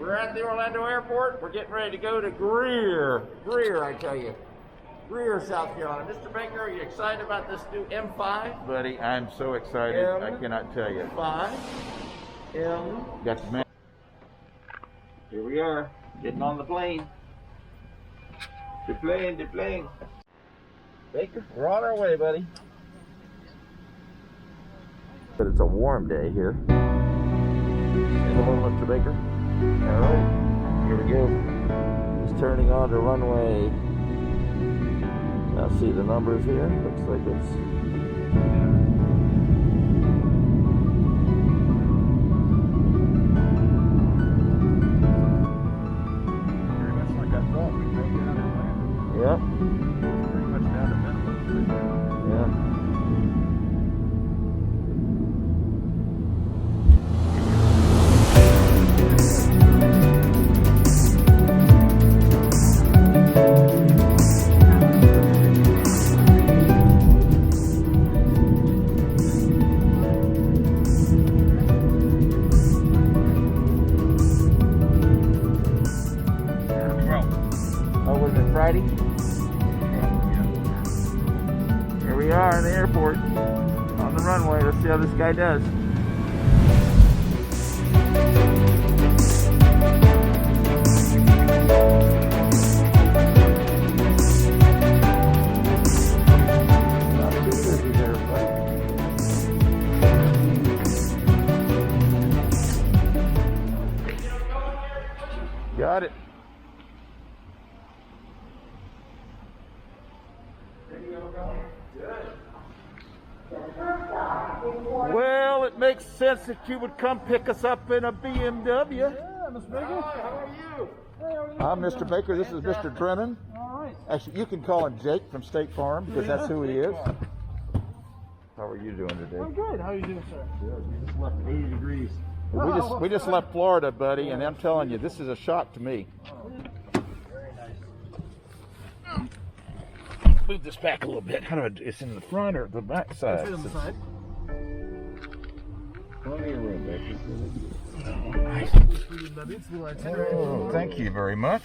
We're at the Orlando airport. We're getting ready to go to Greer. Greer, I tell you. Greer, South Carolina. Mr. Baker, are you excited about this new M5? Buddy, I'm so excited. I cannot tell you. M5. Got the man. Here we are, getting on the plane. The plane. Baker, we're on our way, buddy. But it's a warm day here. Hello, Mr. Baker. All right, here we go. It's turning on to runway. Now see the numbers here. Looks like it's Very much like I thought. We made down in land. yep. Pretty much down to minimum. Yeah. Friday. Here we are in the airport on the runway. Let's see how this guy does. Not too busy there, buddy. Got it. Well, it makes sense that you would come pick us up in a BMW. Yeah, Mr. Baker. Hi, how are you? Hey, how are you? I'm Mr. Baker. This is Mr. Drennan. All right. Actually, you can call him Jake from State Farm because that's who he is. How are you doing today? I'm good. How are you doing, sir? We just left 80 degrees. We just left Florida, buddy, and I'm telling you, this is a shock to me. Very nice. Move this back a little bit. How do I? It's in the front or the back side? It's on the side. Plenty of room, Baker. Oh, Thank you very much.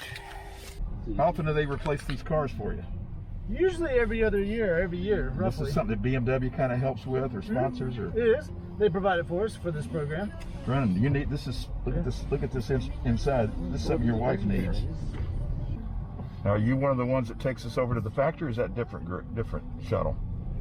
How often do they replace these cars for you? Usually every other year, This roughly. is something that BMW kind of helps with, or sponsors, or. It is. They provide it for us for this program. Brennan, you need this. Is look at this. Look at this inside. This is something your wife needs. Now, are you one of the ones that takes us over to the factory? Or is that different shuttle?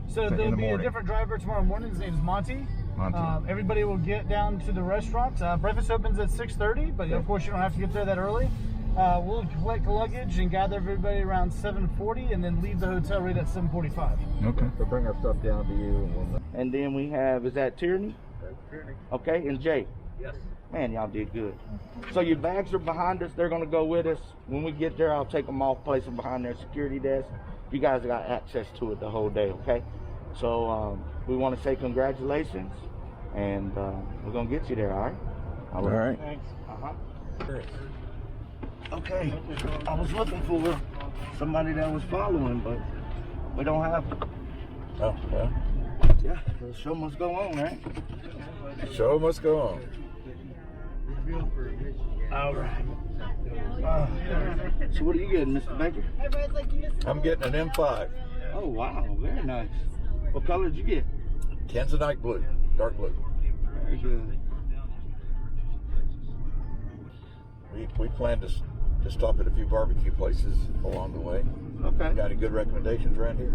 So In there'll the be a morning. different driver tomorrow morning. His name's Monty. Monty. Everybody will get down to the restaurant. Breakfast opens at 6:30, but of course you don't have to get there that early. We'll collect luggage and gather everybody around 7:40, and then leave the hotel right at 7:45. Okay. So bring our stuff down to you. And then we have, is that Tierney? Tierney. Okay, and Jay. Yes. Man, y'all did good. So your bags are behind us. They're going to go with us. When we get there, I'll take them off, place them behind their security desk. You guys got access to it the whole day, okay? So we want to say congratulations, and we're going to get you there, all right? All right. Thanks. Okay, I was looking for somebody that was following, but we don't have it. Oh, well. Yeah, the show must go on, right? Show must go on. All right. So what are you getting, Mr. Baker? I'm getting an M5. Oh, wow, very nice. What color did you get? Tanzanite blue, dark blue. Very good. We plan to stop at a few barbecue places along the way. Okay. Got any good recommendations around here?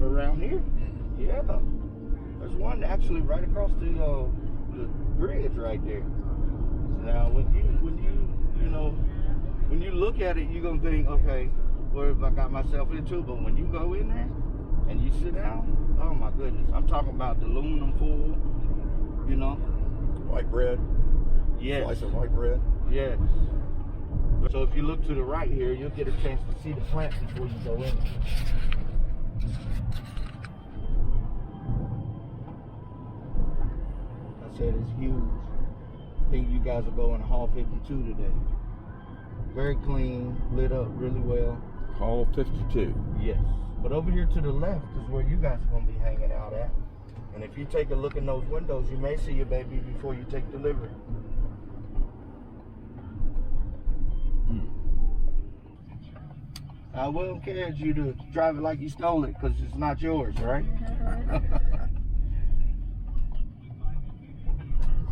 Around here? Yeah. There's one actually right across the bridge right there. Now, when you look at it, you're gonna think, okay, what have I got myself into? But when you go in there and you sit down, oh my goodness, I'm talking about the aluminum foil, you know. White bread. Yes. Slice of white bread. Yes. So if you look to the right here, you'll get a chance to see the plant before you go in. I said it's huge. I think you guys will go in Hall 52 today. Very clean, lit up really well. Hall 52. Yes. But over here to the left is where you guys are going to be hanging out at. And if you take a look in those windows, you may see your baby before you take delivery. I will encourage you to drive it like you stole it, because it's not yours, right?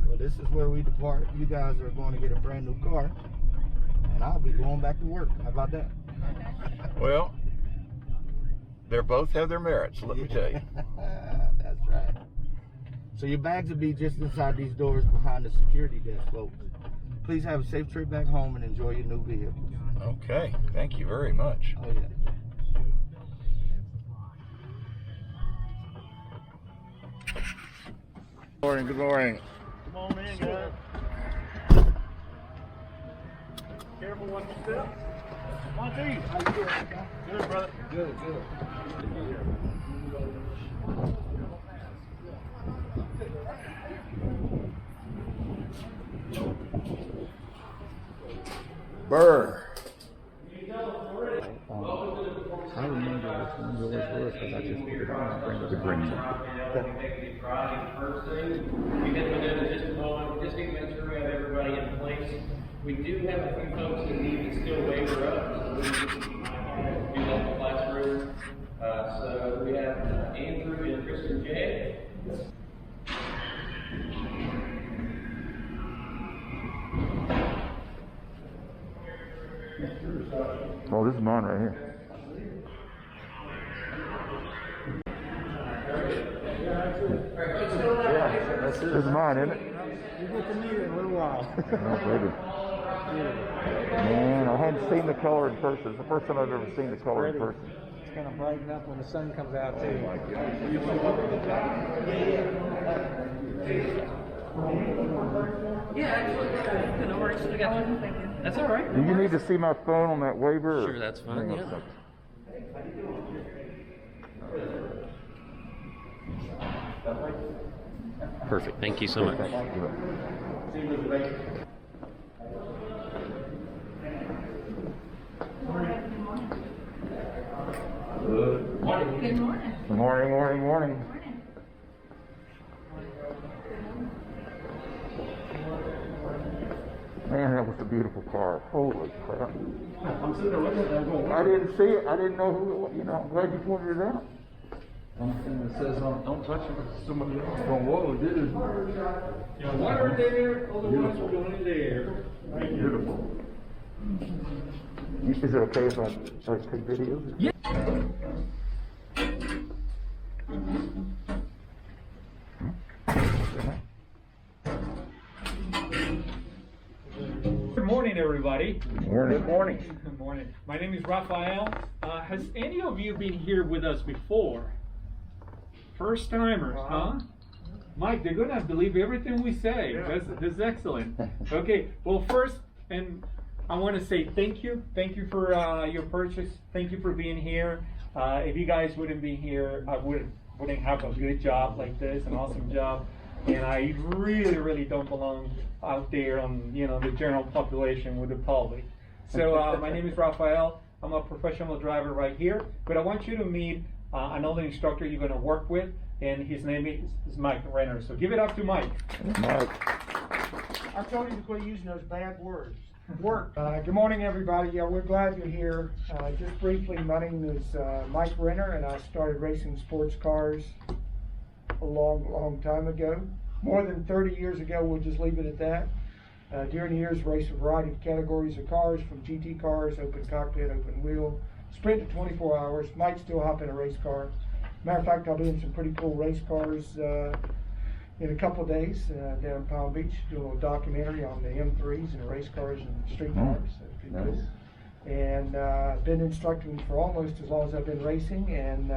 So this is where we depart. You guys are going to get a brand new car, and I'll be going back to work. How about that? Well, they both have their merits, let me tell you. That's right. So your bags will be just inside these doors behind the security desk, folks. Please have a safe trip back home and enjoy your new vehicle. Okay, thank you very much. Oh, yeah. Good morning, good morning. Come on in, guys. Careful what you step. Monty, how you doing? Good, brother. Good, good. Burr. I remember which one yours was because I just put it on the green one. Friday, first thing. We get them in just a moment. Just need to make sure we have everybody in place. We do have a few folks that need to still waiver up, so we need to do that in the classroom. So we have Andrew and Kristen J. Oh, this is mine right here. This is mine, isn't it? You get to meet it in a little while. Oh, baby. Man, I hadn't seen the color in person. It's the first time I've ever seen the color in person. It's going to brighten up when the sun comes out, too. Yeah, actually, no worries. I got you. Thank you. That's all right. Do you need to see my phone on that waiver? Sure, that's fine. Hang on a Yeah. second. Perfect. Thank you so much. Good morning. Good morning. Morning, morning, morning. Man, that was a beautiful car. Holy crap. I'm sitting there looking at that going, I didn't see it. I didn't know who it was. You know, I'm glad you pointed it out. Something that says, don't touch it, somebody else. Going, whoa, dude. water there, other ones are going in there. Beautiful. Is it okay if I take videos? Yeah. Good morning, everybody. Morning. Good morning. Good morning. My name is Rafael. Has any of you been here with us before? First timers, huh? Mike, they're gonna believe everything we say. That's excellent. Okay. Well, first, and I want to say thank you. Thank you for your purchase. Thank you for being here. If you guys wouldn't be here, I wouldn't have a good job like this, an awesome job. And I really don't belong out there on the general population with the public. So my name is Rafael. I'm a professional driver right here. But I want you to meet another instructor you're going to work with, and his name is Mike Renner. So give it up to Mike. Mike. I told you to quit using those bad words. Work. Good morning, everybody. Yeah, we're glad you're here. Just briefly, my name is Mike Renner, and I started racing sports cars a long time ago. More than 30 years ago, we'll just leave it at that. During the years, raced a variety of categories of cars, from GT cars, open cockpit, open wheel, sprint to 24 hours. Might still hop in a race car. Matter of fact, I'll be in some pretty cool race cars in a couple of days down in Palm Beach, doing a little documentary on the M3s and race cars and street cars. So it's pretty cool. And been instructing for almost as long as I've been racing, and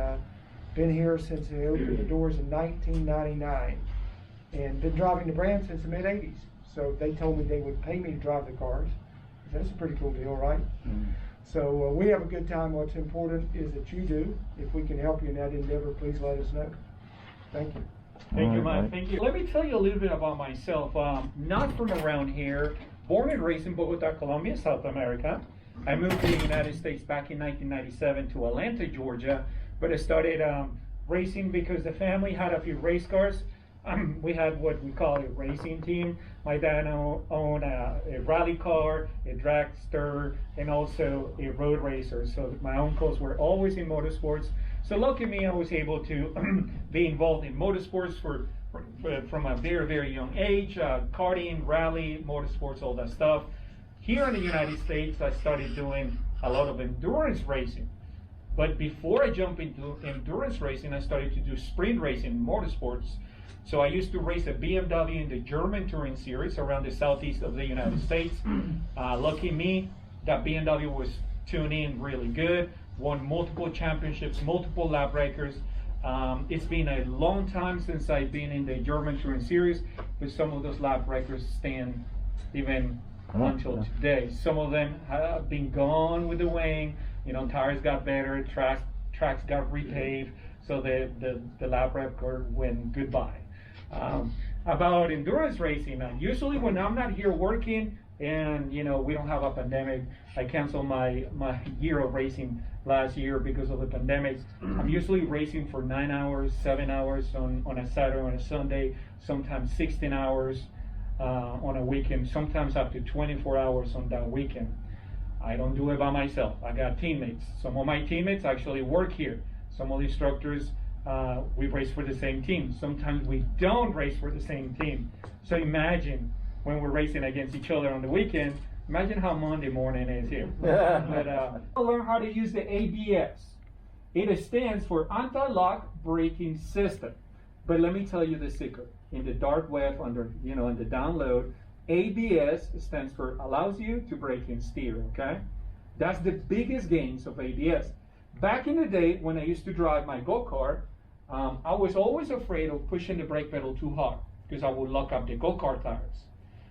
been here since they opened the doors in 1999, and been driving the brand since the mid 80s. So they told me they would pay me to drive the cars. That's a pretty cool deal, right? So we have a good time. What's important is that you do. If we can help you in that endeavor, please let us know. Thank you. Thank you, Mike. Thank you. Let me tell you a little bit about myself. Not from around here. Born and raised in Bogota, Colombia, South America. I moved to the United States back in 1997 to Atlanta, Georgia. But I started racing because the family had a few race cars. we had what we call a racing team. My dad owned a rally car, a dragster, and also a road racer. So my uncles were always in motorsports. So lucky me, I was able to be involved in motorsports from a very, very young age, karting, rally, motorsports, all that stuff. Here in the United States, I started doing a lot of endurance racing. But before I jumped into endurance racing, I started to do sprint racing in motorsports. So I used to race a BMW in the German Touring Series around the southeast of the United States. Lucky me, that BMW was tuned in really good, won multiple championships, multiple lap breakers. It's been a long time since I've been in the German Touring Series, but some of those lap breakers stand even until today. Some of them have been gone with the weighing. You know, tires got better, tracks got repaved, so the lap record went goodbye. About endurance racing, usually when I'm not here working and you know we don't have a pandemic, I canceled my year of racing last year because of the pandemic. I'm usually racing for 9 hours, 7 hours on a Saturday, on a Sunday, sometimes 16 hours on a weekend, sometimes up to 24 hours on that weekend. I don't do it by myself. I got teammates. Some of my teammates actually work here. Some of the instructors, we race for the same team. Sometimes we don't race for the same team. So imagine when we're racing against each other on the weekend, imagine how Monday morning is here. But I learned how to use the ABS. It stands for Anti-Lock Braking System. But let me tell you the secret. In the dark web, in the download, ABS stands for allows you to brake and steer, okay? That's the biggest gains of ABS. Back in the day when I used to drive my go-kart, I was always afraid of pushing the brake pedal too hard because I would lock up the go-kart tires.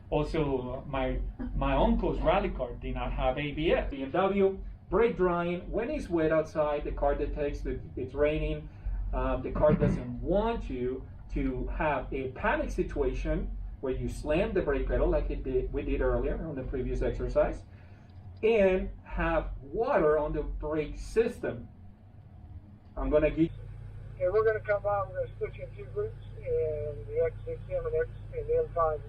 Also, my uncle's rally car did not have ABS. BMW, brake drying, when it's wet outside, the car detects that it's raining, the car doesn't want you to have a panic situation where you slam the brake pedal like we did earlier on the previous exercise, and have water on the brake system. I'm going to give. Okay, we're going to come by, we're going to split you in two groups, and the X6M and the M5, if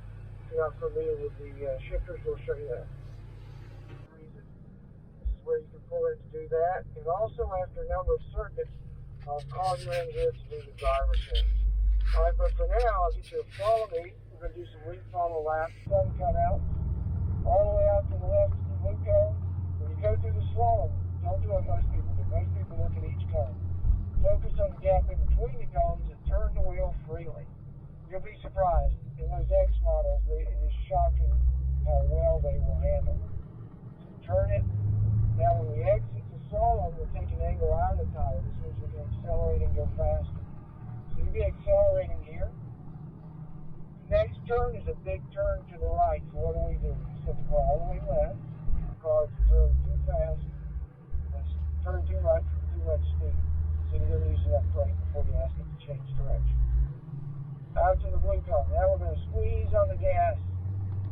you're not familiar with the shifters, we'll show you that. This is where you can pull in to do that, and also after a number of circuits, I'll call you in here to do the driver change. Alright, but for now, I'll get you to follow me. We're going to do some lead follow laps. Sun cut out, all the way out to the left of the blue cone. When you go through the slalom, don't do what most people do. Most people look at each cone. Focus on the gap in between the cones and turn the wheel freely. You'll be surprised. In those X models, it is shocking how well they will handle. So turn it. Now when we exit the slalom, we'll take an angle out of the tire. This means we can accelerate and go faster. So you'll be accelerating here. Next turn is a big turn to the right. So what do? We set the car all the way left. The car is turning too fast. Let's turn too right for too much speed. So you're going to use enough brake before you ask it to change direction. Out to the blue cone. Now we're going to squeeze on the gas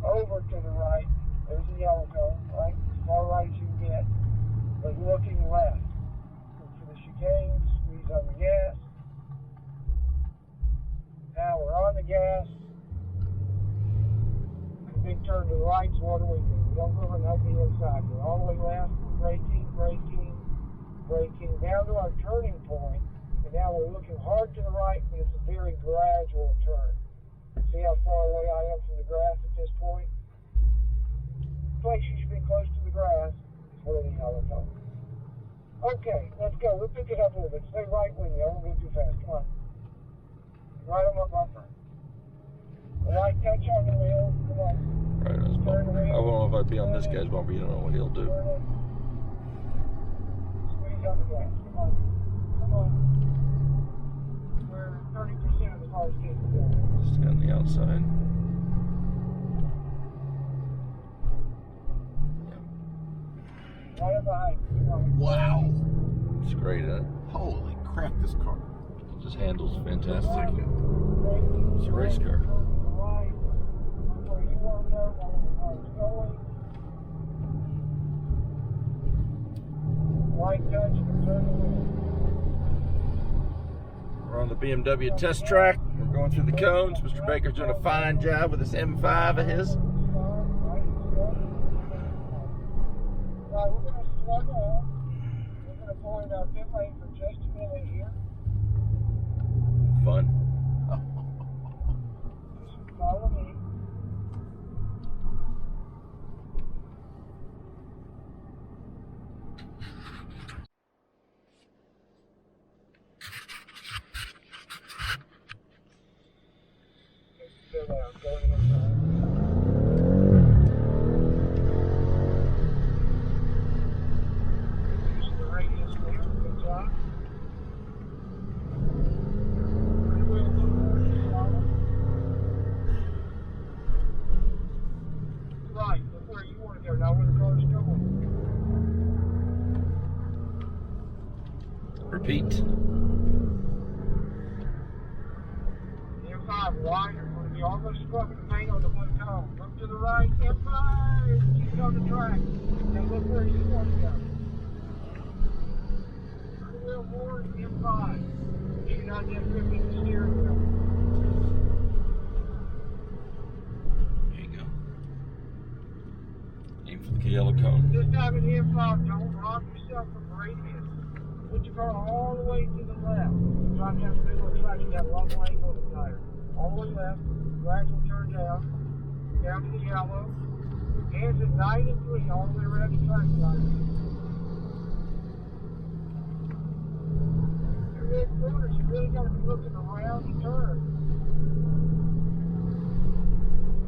over to the right. There's the yellow cone, right? As far right as you can get. But looking left. Look for the chicane, squeeze on the gas. Now we're on the gas. Big turn to the right, so what do? We don't go and hug the inside. We're all the way left, braking, braking, braking, down to our turning point. And now we're looking hard to the right, but it's a very gradual turn. See how far away I am from the grass at this point? The place you should be close to the grass is where the yellow comes. Okay, let's go. We'll pick it up a little bit. Stay right with me. I won't go too fast. Come on. Right on my bumper. The light touch on the wheel. Come on. Right on his bumper. I don't know if I'd be on this guy's bumper. You don't know what he'll do. Squeeze on the gas. Come on. Come on. We're 30% of the car's capability. Just on the outside. Right up behind you. Come on. Wow. It's great, huh? Holy crap, this car. Just handles fantastic. Braking, It's a race car. right. Where you want to go, where the car's going. Light touch and turn the wheel. We're on the BMW test track. We're going through the cones. Mr. Baker's doing a fine job with this M5 of his. Right, we're going to slow down. We're going to pull in our pit lane for just a minute here. Fun. Just follow me. Still down, going inside. Use the radius there, good job. Free wheel a little more to follow. Right, look where you want to go, not where the car's going. Repeat. M5 wider, we're going to be almost scrubbing the paint on the blue cone. Look to the right, M5, keep it on the track. Now look where you want to go. Turn the wheel more, M5. You're not just gripping the steering wheel. There you go. Aim for the yellow cone. This time in M5, don't rob yourself from radius. Put your car all the way to the left. Drive down the middle of the track, you got a long angle on the tire. All the way left, gradual turn down to the yellow. Hands at 9 and 3, all the way around the track side. Your mid corners, you really got to be looking around the turn.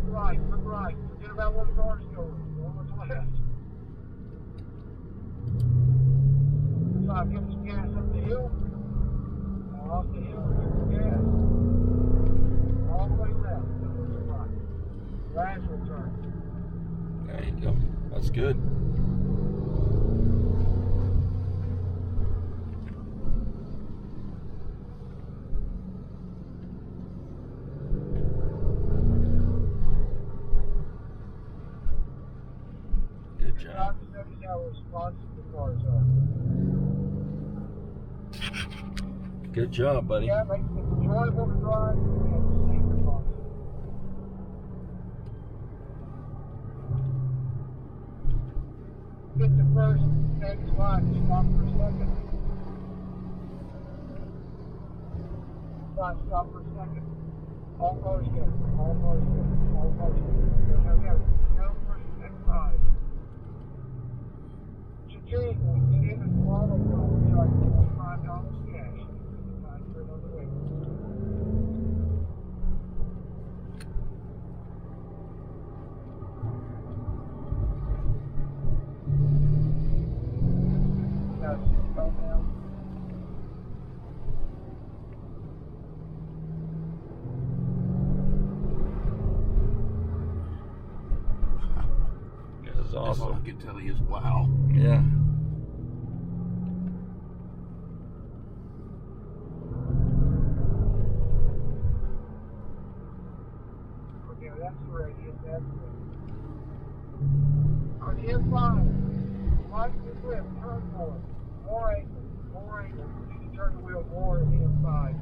Right, look right. Forget about where the car's going. Go on the left. Give us gas up the hill. Now off the hill, give us gas. All the way left. Gradual turn. There you go. That's good. Good job. Notice how responsive the cars are. Good job, buddy. Yeah, makes it enjoyable to drive and safe to drive. Get the first next line, stop for a second. Stop for a second. All cars go. All cars go. All cars go. Go first, next line. Cha-ching, we get in and follow them. Charge $25 cash. Time for another way. Now, seatbelt down. This is awesome. All I can tell you is wow. Yeah. Okay, that's the radius, that's it. On the M5, like the grip, turn more. More angle, more angle. You need to turn the wheel more in the M5.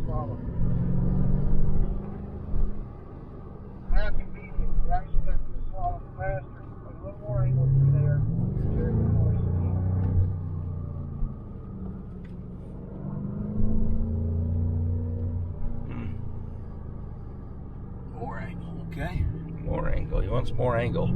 Follow. Happy medium. You actually got to swallow faster. Put a little more angle through there. Steering the more speed. More angle, okay? More angle. He wants more angle.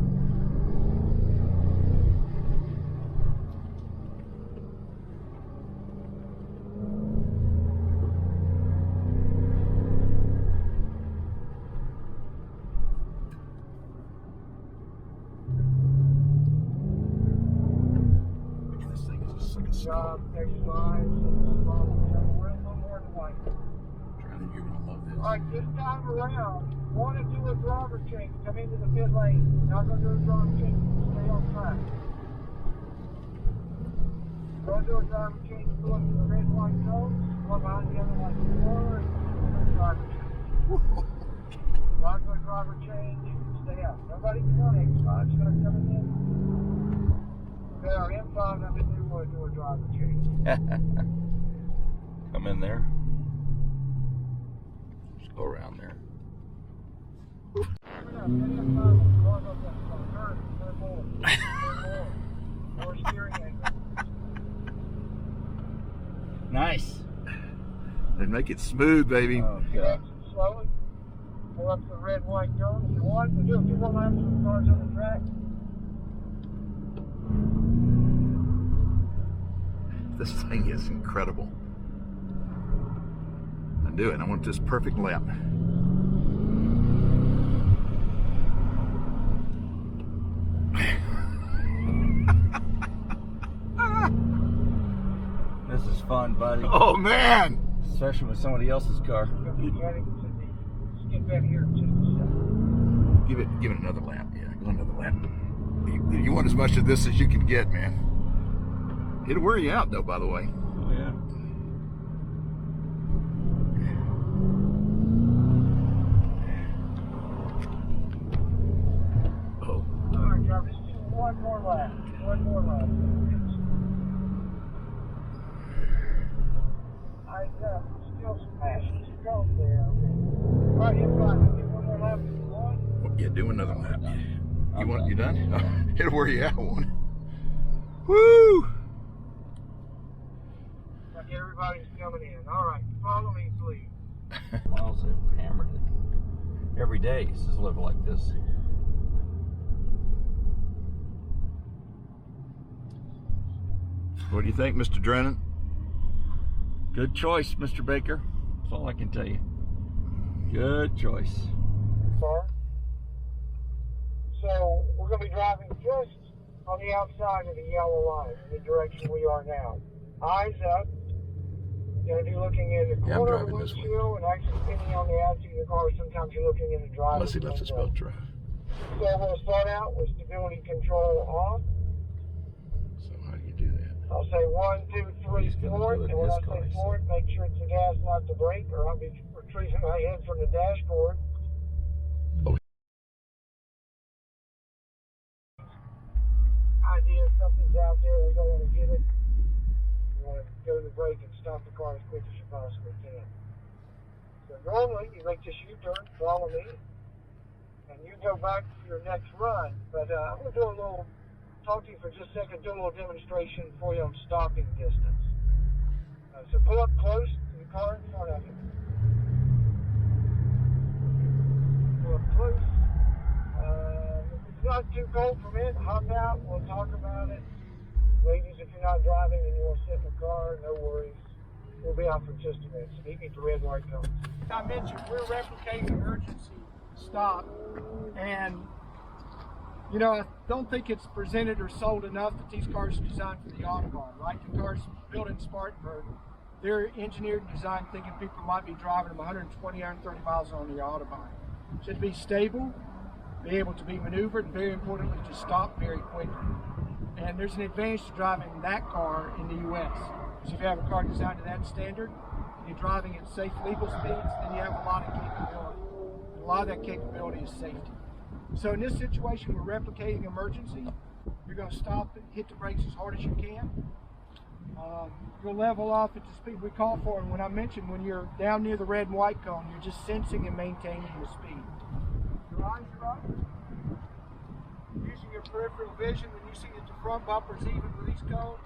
This thing is just like a Job, skull. next line. Swallow. Turn the wheel a little more than white. Charlie, you're gonna love this. Alright, this time around, want to do a driver change. Come into the pit lane. Not going to do a driver change. Stay on track. Go do a driver change. Go up to the red white zone. Go behind the other like four. And do a driver change. Not going to driver change. Stay out. Nobody can run X5. It's going to come in. There, M5, I've been doing a driver change. Come in there. Go around there. Nice. And make it smooth, baby. Oh, God. Slowly. Pull up the red, white cone. If you want, we'll do a few more laps with the cars on the track. This thing is incredible. I do it. I want this perfect lap. This is fun, buddy. Oh man! Especially with somebody else's car. Get back here in just a second. Give it another lap. Yeah, go another lap. You want as much of this as you can get, man. It'll wear you out, though. By the way. Oh, yeah. Oh. All right, Jarvis, one more lap. One more lap. I still smashing to go there. All right, you're fine. Get one more lap if you want. Yeah, do another lap. You done? It'll wear you out one. Woo! Get everybody's coming in. All right, follow me, please. Miles have hammered it. Every day he's just living like this. What do you think, Mr. Drennan? Good choice, Mr. Baker. That's all I can tell you. Good choice. Sir. So we're going to be driving just on the outside of the yellow line in the direction we are now. Eyes up. You're going to be looking in the Yeah, I'm corner of the driving this way. windshield, and actually depending on the attitude of the car, sometimes you're looking in the driver's Unless he lets us window. both drive. So we'll start out with stability control off. So how do you do that? I'll say 1, 2, 3, He's gonna forward, do it and when in I his car, say so. forward, make sure it's the gas, not the brake, or I'll be retrieving my head from the dashboard. Oh. Idea if something's out there, we don't want to get it. You want to go to the brake and stop the car as quick as you possibly can. So normally, you make this U-turn, follow me, and you go back to your next run. But I'm going to do a little, talk to you for just a second, do a little demonstration for you on stopping distance. So pull up close to the car in front of you. Pull up close. If it's not too cold for me, hop out, we'll talk about it. Ladies, if you're not driving and you want to sit in the car, no worries. We'll be out for just a minute. So meet me at the red light cones. I mentioned we're replicating emergency stop, and you know, I don't think it's presented or sold enough that these cars are designed for the Autobahn, right? The cars built in Spartanburg, they're engineered and designed thinking people might be driving them 120, 130 miles on the Autobahn. Should be stable, be able to be maneuvered, and very importantly, to stop very quickly. And there's an advantage to driving that car in the U.S. Because if you have a car designed to that standard, and you're driving at safe legal speeds, then you have a lot of capability. And a lot of that capability is safety. So in this situation, we're replicating emergency. You're going to stop and hit the brakes as hard as you can. You'll level off at the speed we call for, and when I mentioned when you're down near the red and white cone, you're just sensing and maintaining the speed. Your eyes are up. Using your peripheral vision, when you see that the front bumper's even with these cones,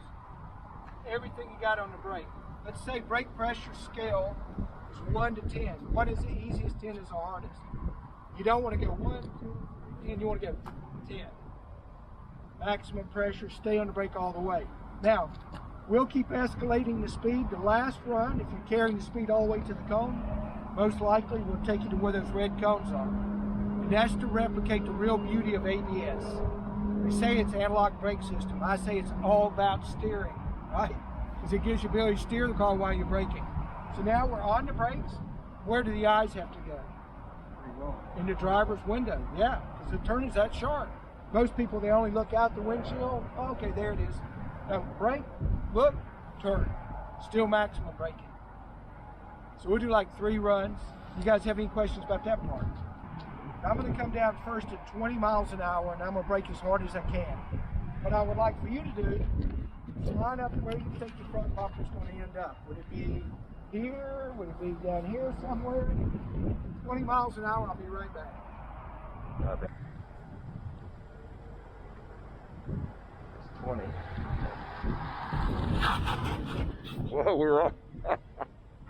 everything you got on the brake. Let's say brake pressure scale is 1 to 10. 1 is the easiest, 10 is the hardest. You don't want to go 1, 2, 3, 10, you want to go 10. Maximum pressure, stay on the brake all the way. Now, we'll keep escalating the speed. The last run, if you're carrying the speed all the way to the cone, most likely we'll take you to where those red cones are. And that's to replicate the real beauty of ABS. They say it's an analog brake system. I say it's all about steering, right? Because it gives you the ability to steer the car while you're braking. So now we're on the brakes. Where do the eyes have to go? In the driver's window, yeah, because the turn is that sharp. Most people, they only look out the windshield. Oh, okay, there it is. Now, brake, look, turn. Still maximum braking. So we'll do like 3 runs. You guys have any questions about that part? I'm going to come down first at 20 miles an hour, and I'm going to brake as hard as I can. What I would like for you to do is line up where you think the front bumper is going to end up. Would it be here, would it be down here somewhere? 20 miles an hour, I'll be right back. 20. Whoa, we're on.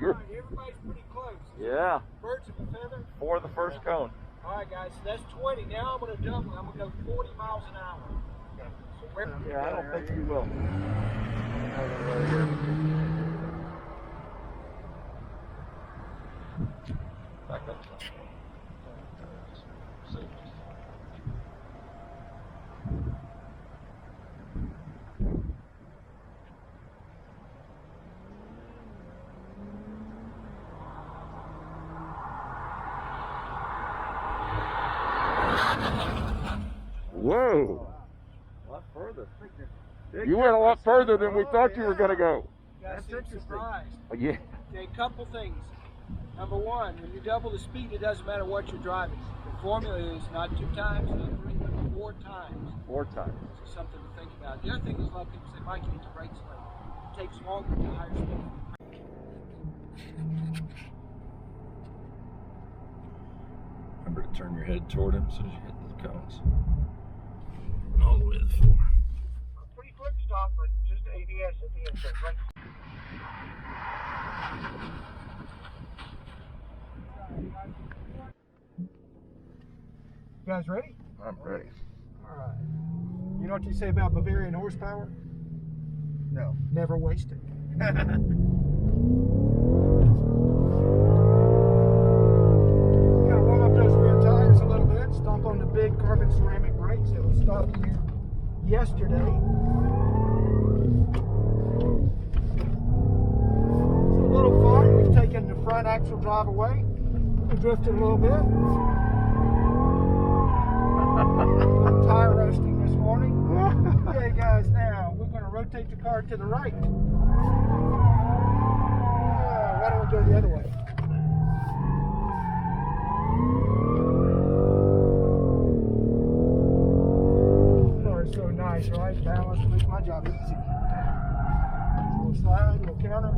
Alright, everybody's pretty close. Yeah, Birds of a feather. for the first cone. Alright guys, so that's 20. Now I'm going to double. I'm going to go 40 miles an hour. So Yeah, I don't think you will. Back up. Whoa! A lot further. You went a lot further than we thought you were going to go. That's surprised. Yeah. Okay, a couple things. Number one, when you double the speed, it doesn't matter what you're driving. The formula is not 2 times, not 3, but 4 times. 4 times. So something to think about. The other thing is a lot of people say, Mike, you need to brake slow. It takes longer to higher speed. Remember to turn your head toward him as soon as you hit the cones. All the way to the floor. Pretty quick stop, but just ABS at the end. So right. You guys ready? I'm ready. All right. You know what you say about Bavarian horsepower? No. Never waste it. Gotta warm up those rear tires a little bit. Stomp on the big carbon ceramic brakes that was stopped here yesterday. It's a little fun. We've taken the front axle drive away. We drifted a little bit. Tire roasting this morning. Okay guys, now we're going to rotate the car to the right. Why don't we go the other way? Car is so nice, right? Balance makes my job easy. Little slide, little counter.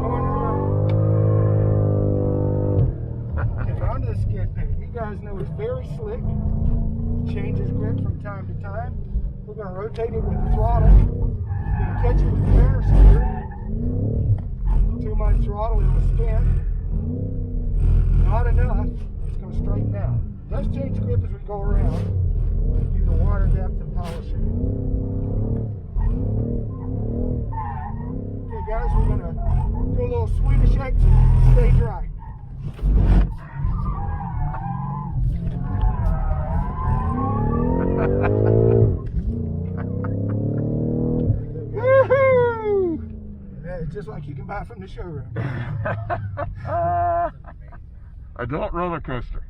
Corner. Okay, onto the skid pad. You guys know it's very slick. Changes grip from time to time. We're going to rotate it with the throttle. We're going to catch it with the Ferris steer. Too much throttle, it will spin. Not enough. It's going to straighten out. It does change grip as we go around due to water depth and polishing. Okay guys, we're going to do a little Swedish exit. Stay dry. Woohoo! Yeah, it's just like you can buy from the showroom. Adult roller coaster.